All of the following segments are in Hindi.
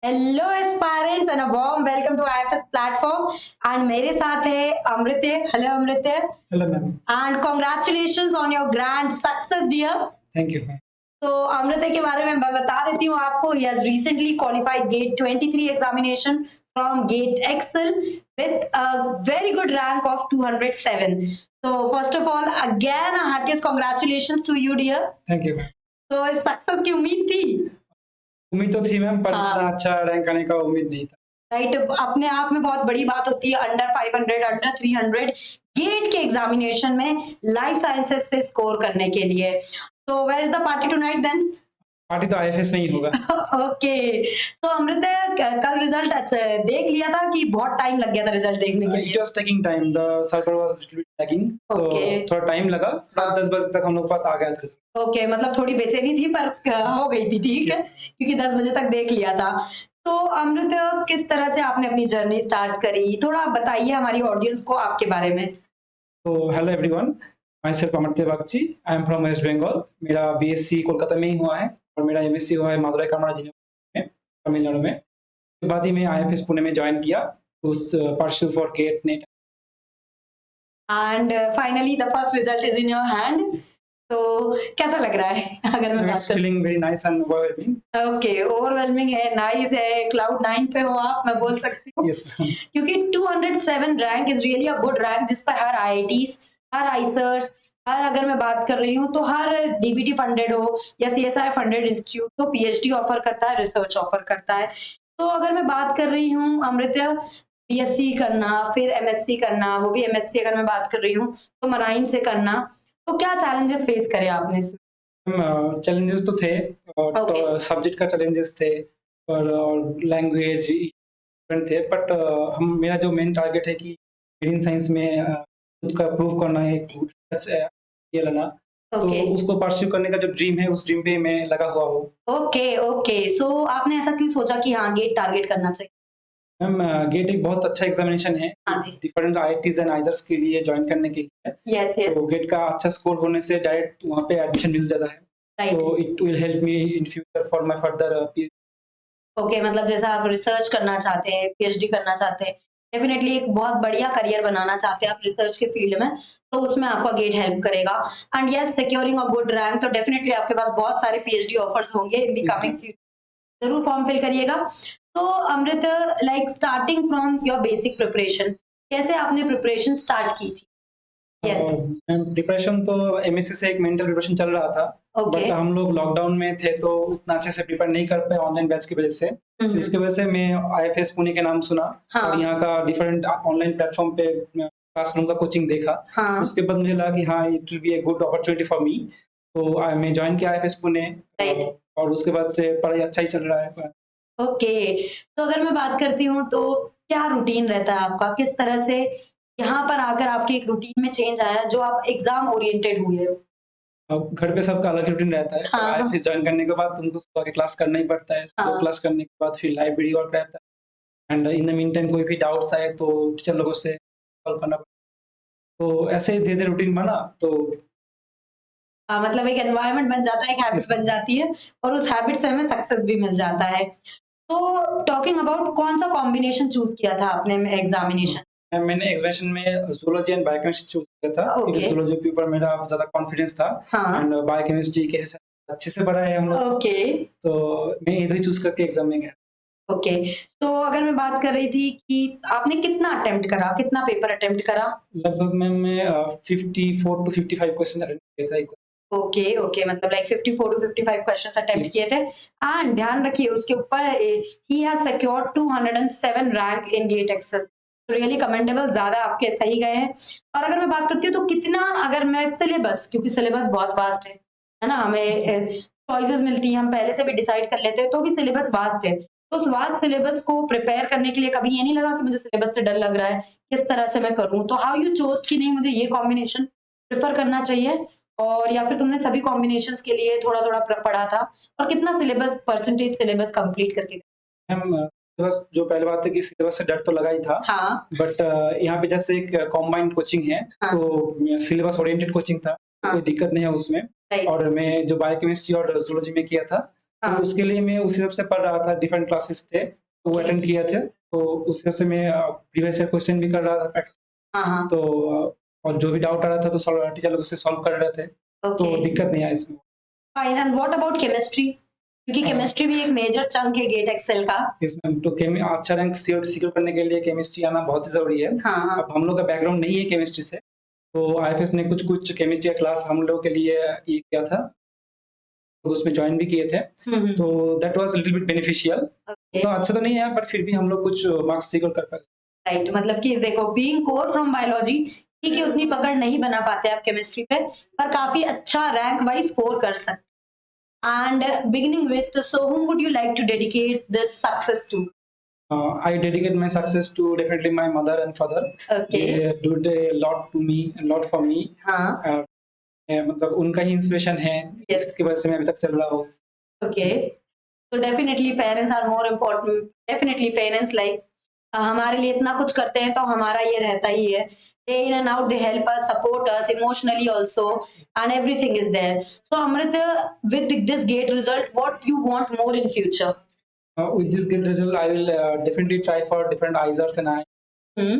Hello aspirants and a warm welcome to IFS platform. And मेरे साथ है Amritya. Hello Amritya. Hello ma'am. And congratulations on your grand success dear. Thank you ma'am. तो अमृत्य के बारे में मैं बता देती हूँ आपको। He has recently qualified GATE 23 examination from GATE XL with a very good rank of 207. So first of all, again a heartiest congratulations to you dear. Thank you ma'am. तो इस सक्सेस की उम्मीद थी? उम्मीद तो थी मैम, पर हाँ। इतना अच्छा रैंक आने का उम्मीद नहीं था। राइट, अपने आप में बहुत बड़ी बात होती है। अंडर 500 अंडर 300 गेट के एग्जामिनेशन में लाइफ साइंसेस से स्कोर करने के लिए। तो where is the party tonight then? Party तो आईएफएस में ही होगा। ओके। तो अमृता कल रिजल्ट देख लिया था कि बहुत टाइम लग गया था रिजल्ट देखने के लिए? It was taking time, the server was little bit lagging, so थोड़ा टाइम लगा। रात 10 बजे तक हम लोग के पास आ गया था रिजल्ट। ओके, मतलब थोड़ी बेचैनी थी पर हो गई थी, ठीक है, क्योंकि 10 बजे तक देख लिया था। तो अमृत, किस तरह से आपने अपनी जर्नी स्टार्ट करी, थोड़ा बताइए हमारी ऑडियंस को आपके बारे में। तो hello everyone, myself Amritya Bagchi, I am from West Bengal. मेरा बीएससी कोलकाता में ही हुआ है और मेरा एमएससी हुआ है मदुरई कामारा यूनिवर्सिटी में, तमिलनाडु में। उसके बाद ही मैं आईएफएस पुणे में ज्वाइन किया उस pursue for GATE NET. And finally the first result is in your hand. तो कैसा लग रहा है अगर मैं बात करूं? Feeling very nice and overwhelming. Okay, overwhelming है, नाइस है, क्लाउड 9 पे हो आप, मैं बोल सकती हूँ। Yes ma'am. क्योंकि 207 rank is really a good rank, जिस पर हर आईआईटीज, हर आईसर्स, हर, अगर मैं बात कर रही हूँ तो हर डीबीटी फंडेड हो या सीएसआई फंडेड इंस्टीट्यूट तो पीएचडी ऑफर करता है, रिसर्च ऑफर करता है। तो अगर मैं बात कर रही हूँ अमृत्य, बीएससी करना फिर एमएससी करना, वो भी एमएससी अगर मैं बात कर रही हूँ तो मराइन से करना, तो क्या चैलेंजेस फेस करे आपने इसमें? चैलेंजेस तो थे, Okay. और सब्जेक्ट का चैलेंजेस थे और लैंग्वेज डिफरेंट थे, बट हम मेरा जो मेन टारगेट है कि इंडियन साइंस में खुद का प्रूव करना है, ये लेना। तो Okay. उसको परस्यू करने का जो ड्रीम है, उस ड्रीम पे मैं लगा हुआ हूँ। ओके ओके, सो आपने ऐसा क्यों सोचा कि हाँ गेट टारगेट करना चाहिए? मैम, गेट एक बहुत अच्छा एग्जामिनेशन है हाँ जी। डिफरेंट आईआईटीज एंड आइजर्स के लिए ज्वाइन करने के लिए। Yes yes. तो गेट का अच्छा स्कोर होने से डायरेक्ट वहाँ पे एडमिशन मिल जाता है। राइट। तो it will help me in future for my further PhD. Okay, मतलब जैसा आप रिसर्च करना चाहते हैं, पीएचडी करना चाहते हैं, डेफिनेटली एक बहुत बढ़िया करियर बनाना चाहते हैं आप रिसर्च के फील्ड में, तो उसमें आपका गेट हेल्प करेगा। And yes, securing a good rank, तो डेफिनेटली आपके पास बहुत सारे पीएचडी ऑफर्स होंगे इन द कमिंग फ्यूचर। जरूर फॉर्म फिल करिएगा। तो Amrit, like starting from your basic preparation, कैसे आपने प्रिपरेशन स्टार्ट की थी? यस। प्रिपरेशन तो एमएससी से एक मेंटल प्रिपरेशन चल रहा था, बट हम लोग लॉकडाउन में थे तो उतना अच्छे से प्रिपेयर नहीं कर पाए ऑनलाइन बैच की वजह से। तो इसकी वजह से मैं आईएफएस पुणे के नाम सुना। हाँ। और यहाँ का डिफरेंट ऑनलाइन प्लेटफॉर्म पे क्लासरूम का कोचिंग देखा। हाँ। उसके बाद मुझे लगा कि हाँ, it will be a good opportunity for me. तो मैं ज्वाइन किया आईएफएस पुणे, और उसके बाद से पढ़ाई अच्छा ही चल रहा है। ओके, तो अगर मैं बात करती हूँ तो क्या रूटीन रहता है आपका, किस तरह से यहाँ पर आकर आपके एक रूटीन में चेंज आया जो आप एग्जाम ओरिएंटेड हुए हो? अब घर पे सबका अलग रूटीन रहता है। हाँ। आईएफएस ज्वाइन करने के बाद तुमको सुबह के क्लास करना ही पड़ता है। हाँ। तो क्लास करने के बाद फिर लाइब्रेरी वर्क रहता है, and in the mean time कोई भी डाउट्स आए तो टीचर लोगों से सॉल्व करना पड़ता है। तो ऐसे ही धीरे धीरे रूटीन बना। तो मतलब एक एनवायरनमेंट बन जाता है, एक हैबिट बन जाती है, और उस हैबिट से हमें सक्सेस भी मिल जाता है। तो टॉकिंग अबाउट, कौन सा कॉम्बिनेशन चूज किया था आपने एग्जामिनेशन? मैंने एग्जामिनेशन में जूलॉजी एंड बायोकेमिस्ट्री चूज किया था, क्योंकि जूलॉजी के ऊपर मेरा ज्यादा कॉन्फिडेंस था। हाँ। एंड बायोकेमिस्ट्री कैसे अच्छे से पढ़ा है हम लोग। ओके। तो मैं इधर ही चूज करके एग्जाम में गया। ओके, तो अगर मैं बात कर रही थी कि आपने कितना अटेम्प्ट करा, कितना पेपर अटेम्प्ट करा? लगभग मैम मैं 54 to 55 क्वेश्चन अटेंड किया था एग्जाम। ओके ओके, मतलब लाइक 54 to 55 क्वेश्चंस अटेम्प्ट किए थे। एंड ध्यान रखिए उसके ऊपर ही has secured 207 rank in GATE XL. Really commendable, ज्यादा आपके सही गए हैं। और अगर मैं बात करती हूँ तो कितना, अगर मैं सिलेबस, क्योंकि सिलेबस बहुत वास्ट है ना, हमें चॉइसेस मिलती हैं, हम पहले से भी डिसाइड कर लेते हैं, तो भी सिलेबस वास्ट है। तो उस वास्ट सिलेबस को प्रिपेयर करने के लिए कभी ये नहीं लगा कि मुझे सिलेबस से डर लग रहा है, किस तरह से मैं करूँ? तो हाउ यू चोज कि नहीं मुझे ये कॉम्बिनेशन प्रेफर करना चाहिए, और या फिर तुमने सभी कॉम्बिनेशंस के लिए थोड़ा-थोड़ा पढ़ा था, और कितना सिलेबस, परसेंटेज सिलेबस कंप्लीट करके? मैम, सिलेबस, जो पहले बात है कि सिलेबस से डर तो लगा ही था। हाँ। बट यहाँ पे जैसे एक कॉम्बाइंड कोचिंग है। हाँ। तो सिलेबस ओरिएंटेड कोचिंग था। हाँ। कोई दिक्कत नहीं है उसमें। राइट। और मैं जो बायोकेमिस्ट्री और जूलॉजी में किया था, तो हाँ। उसके लिए मैं उस हिसाब से पढ़ रहा था, डिफरेंट क्लासेस थे तो वो Okay. अटेंड किए थे, तो उस हिसाब से मैं प्रीवियस ईयर क्वेश्चन भी कर रहा था प्रैक्टिस। हाँ, हाँ। तो और जो भी डाउट आ रहा था तो टीचर लोग उससे सॉल्व कर रहे थे, तो ओके, दिक्कत नहीं आई इसमें। Fine. And what about chemistry? क्योंकि हाँ। केमिस्ट्री भी एक मेजर चंक है गेट एक्सेल का। इसमें तो अच्छा रैंक सिक्योर करने के लिए केमिस्ट्री आना बहुत ही ज़रूरी है। हाँ, हाँ। अब हम लोग का बैकग्राउंड नहीं है केमिस्ट्री से, तो आईएफएस ने कुछ केमिस्ट्री का क्लास हम लोगों के लिए ये किया था, तो उसमें जॉइन भी किए थे। तो that was little bit beneficial. Okay, उतना अच्छा तो नहीं है, बट फिर भी हम लोग कुछ मार्क्स सिक्योर कर पाए। राइट। मतलब कि देखो, बीइंग कोर फ्रॉम बायोलॉजी, ठीक है, उतनी पकड़ नहीं बना पाते आप केमिस्ट्री पे, पर काफी अच्छा रैंक वाइज स्कोर कर सकते। And beginning with, so whom would you like to dedicate this success to? I dedicate my success to definitely my mother and father. Okay. They did a lot to me and lot for me. हाँ, मतलब उनका ही इंस्पिरेशन है, Yes. जिसकी वजह से मैं अभी तक चल रहा हूँ। ओके। तो definitely parents are more important. Definitely parents like हमारे लिए इतना कुछ करते हैं, तो हमारा ये रहता ही है, day in and out they help us, support us emotionally also, and everything is there. So Amrit, with this GATE result, what you want more in future? With this good result, I will definitely try for different ISRs and I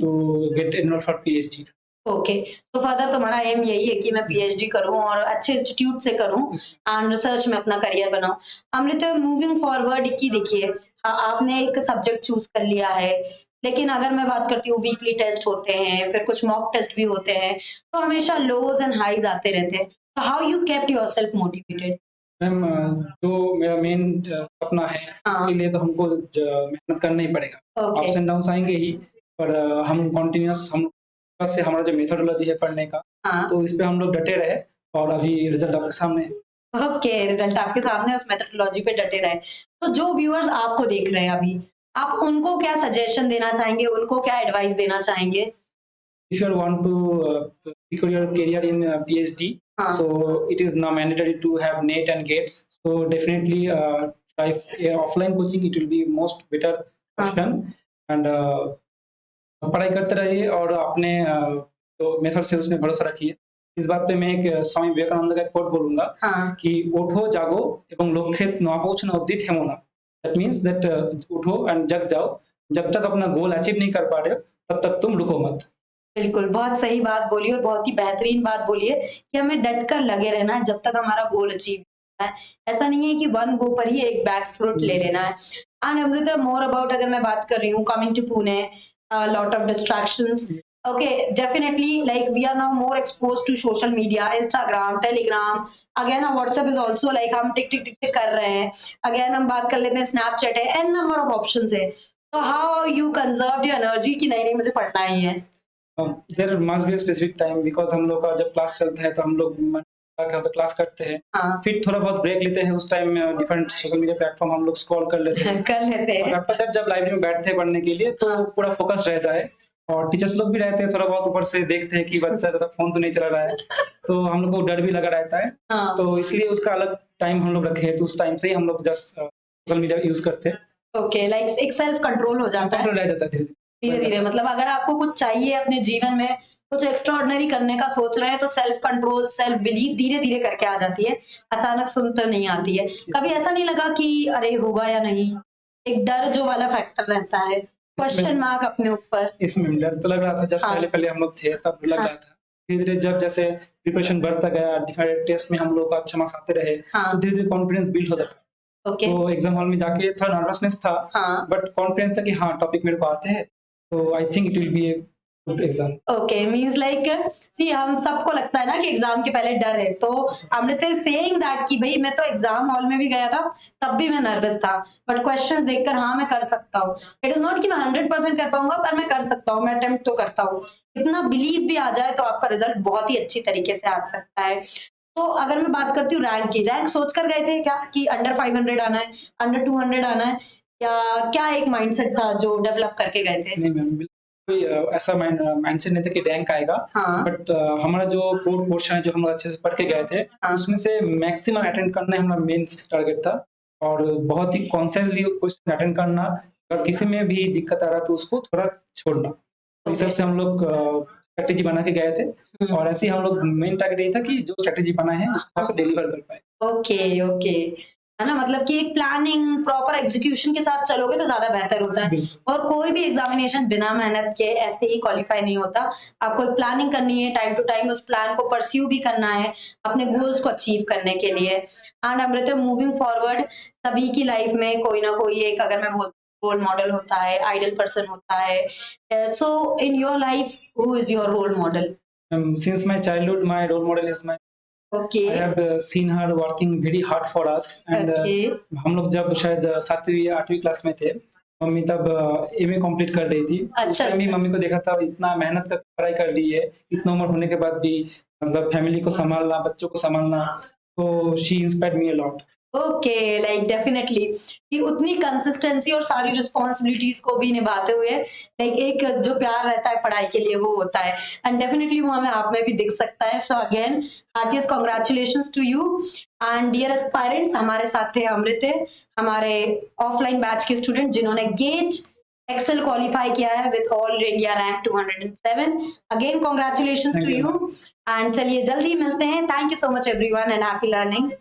to get enrolled for PhD. Okay, तो फर्दर तुम्हारा एम यही है कि मैं पीएचडी करूं और अच्छे इंस्टीट्यूट से करूं एंड रिसर्च में अपना करियर बनाऊं। अमृत, मूविंग फॉरवर्ड की देखिए, आपने एक सब्जेक्ट चूज कर लिया है, लेकिन अगर मैं बात करती हूँ, वीकली टेस्ट होते हैं, फिर कुछ मॉक टेस्ट भी होते हैं, तो हमेशा लोज एंड हाईज आते रहते हैं। तो how you kept yourself motivated? Ma'am, जो मेरा मेन सपना है, हाँ। उसके लिए तो हमको मेहनत करना ही पड़ेगा। ओके, अप्स एंड डाउन्स आएंगे ही, पर हम कंटिन्यूअस हम से हमारा जो मेथोडोलॉजी है पढ़ने का, हाँ, तो इस पे हम लोग डटे रहे और अभी रिजल्ट आपके सामने है। ओके, रिजल्ट आपके सामने, उस मेथोडोलॉजी पे डटे रहे। तो जो व्यूअर्स आपको देख रहे हैं अभी, आप उनको क्या सजेशन देना चाहेंगे, उनको क्या एडवाइस देना चाहेंगे? If you want to secure your career in PhD, so it is now mandatory to have NET and GATE. So definitely try offline coaching. It will be most better option. And पढ़ाई करते रहिए और अपने जो मेथड से उसमें भरोसा रखिए। इस बात पे मैं एक स्वामी विवेकानंद का कोट बोलूंगा कि उठो जागो एवं लोकेत न पहुंचना उदित हेमोना। दैट मीन्स दैट उठो एंड जग जाओ, जब तक अपना गोल अचीव नहीं कर पा रहे हो तब तक तुम रुको मत। बिल्कुल, बहुत सही बात बोली और बहुत ही बेहतरीन बात बोली है कि हमें डट कर लगे रहना है जब तक हमारा गोल अचीव है। ऐसा नहीं है कि वन गो पर ही एक बैक फ्रूट ले लेना है। एंड अमृत, मोर अबाउट अगर मैं बात कर रही हूँ, coming to Pune, lot of distractions. Okay, definitely, like we are now more exposed to social media, Instagram, Telegram, again WhatsApp is also like हम टिक टिक टिक टिक कर रहे हैं, again हम बात कर लेते हैं, Snapchat है, n number of options है। तो how you conserve your energy कि नहीं मुझे पढ़ना ही है? There must be a specific time, because हम लोग का जब क्लास चलता है तो हम लोग क्लास करते हैं, फिर थोड़ा बहुत ब्रेक लेते हैं, उस टाइम में डिफरेंट सोशल मीडिया प्लेटफॉर्म हम लोग स्क्रॉल कर लेते हैं कर लेते हैं। और आफ्टर दैट जब लाइब्रेरी में बैठते हैं पढ़ने के लिए तो पूरा फोकस रहता है और टीचर्स लोग भी रहते हैं, थोड़ा बहुत ऊपर से देखते हैं कि बच्चा ज़्यादा फोन तो नहीं चला रहा है, तो हम लोग को डर भी लगा रहता है। तो इसलिए उसका अलग टाइम हम लोग रखे हैं, तो उस टाइम से ही हम लोग जस्ट सोशल मीडिया यूज करते हैं। ओके, लाइक एक सेल्फ कंट्रोल हो जाता है, कंट्रोल रह जाता है धीरे धीरे धीरे। मतलब अगर आपको कुछ चाहिए अपने जीवन में, कुछ एक्स्ट्राऑर्डिनरी करने का सोच रहे हैं, तो सेल्फ कंट्रोल, सेल्फ बिलीव धीरे धीरे करके आ जाती है, अचानक सुन तो नहीं आती है। कभी ऐसा नहीं लगा कि अरे होगा या नहीं, एक डर जो वाला फैक्टर रहता है, क्वेश्चन मार्क अपने ऊपर? इसमें डर तो लग रहा था जब पहले पहले हम लोग थे तब लग रहा था, धीरे धीरे जब जैसे प्रिपरेशन बढ़ता गया, डिफरेंट टेस्ट में हम लोग का अच्छा मार्क्स आते रहे, तो धीरे धीरे कॉन्फिडेंस बिल्ड होता रहा। तो एग्जाम हॉल में जाके थोड़ा नर्वसनेस था, बट कॉन्फिडेंस था कि हाँ टॉपिक मेरे को आते हैं, तो I think it will be a good exam. Okay, means like see हम सबको लगता है ना कि एग्जाम के पहले डर है, तो अमृत इज सेइंग दैट कि भाई मैं तो एग्जाम हॉल में भी गया था तब भी मैं नर्वस था, बट क्वेश्चंस देखकर हाँ मैं कर सकता हूँ। इट इज नॉट कि मैं 100% कर पाऊंगा, पर मैं कर सकता हूँ, मैं अटेम्प्ट तो करता हूँ। इतना बिलीव भी आ जाए तो आपका रिजल्ट बहुत ही अच्छी तरीके से आ सकता है। तो अगर मैं बात करती हूँ रैंक की, रैंक सोच कर गए थे क्या कि अंडर 500 आना है, अंडर 200 आना है, या क्या एक माइंडसेट था जो डेवलप करके गए थे? नहीं मैम, कोई ऐसा माइंडसेट नहीं था कि रैंक आएगा, बट हमारा जो कोर पोर्शन है जो हम लोग अच्छे से पढ़ के गए थे, उसमें से मैक्सिमम अटेंड करना हमारा मेन टारगेट था और बहुत ही कॉन्शियसली क्वेश्चन अटेंड करना, अगर किसी में भी दिक्कत आ रहा तो उसको थोड़ा छोड़ना। तो इस सबसे हम लोग स्ट्रेटेजी बना के गए थे और ऐसे ही हम लोग मेन टारगेट यही था कि जो स्ट्रेटेजी बना है उसको आप डिलीवर कर पाए। ओके ओके, है ना, मतलब कि एक प्लानिंग प्रॉपर एग्जीक्यूशन के साथ चलोगे तो ज्यादा बेहतर होता है। बिल्कुल। और कोई भी एग्जामिनेशन बिना मेहनत के ऐसे ही क्वालिफाई नहीं होता। आपको एक प्लानिंग करनी है, टाइम टू टाइम उस प्लान को परस्यू भी करना है अपने गोल्स को अचीव करने के लिए। एंड अमृता, मूविंग फॉरवर्ड सभी की लाइफ में कोई ना कोई एक, अगर मैं बोल, रोल मॉडल होता है, आइडल पर्सन होता है। So in your life who is your role model? Since my childhood, my role model is my okay I have seen her working very hard for us and okay हम लोग जब शायद 7वीं या 8वीं क्लास में थे, मम्मी तब एमए कंप्लीट कर रही थी। तो उस अच्छा, टाइम भी अच्छा। मम्मी को देखा था इतना मेहनत करके पढ़ाई कर रही है, इतना उम्र होने के बाद भी मतलब फैमिली को संभालना, बच्चों को संभालना, तो she inspired me a lot. Okay, like definitely कि उतनी कंसिस्टेंसी और सारी रिस्पॉन्सिबिलिटीज को भी निभाते हुए लाइक एक जो प्यार रहता है पढ़ाई के लिए वो होता है, एंड डेफिनेटली वो हमें आप में भी दिख सकता है। So again heartiest congratulations to you. And dear aspirants, हमारे साथ थे अमृत, हमारे ऑफलाइन बैच के स्टूडेंट जिन्होंने गेट एक्सेल क्वालिफाई किया है with all India rank 207। Again congratulations Thank to you, you. एंड चलिए जल्दी मिलते हैं। Thank you so much everyone and happy learning.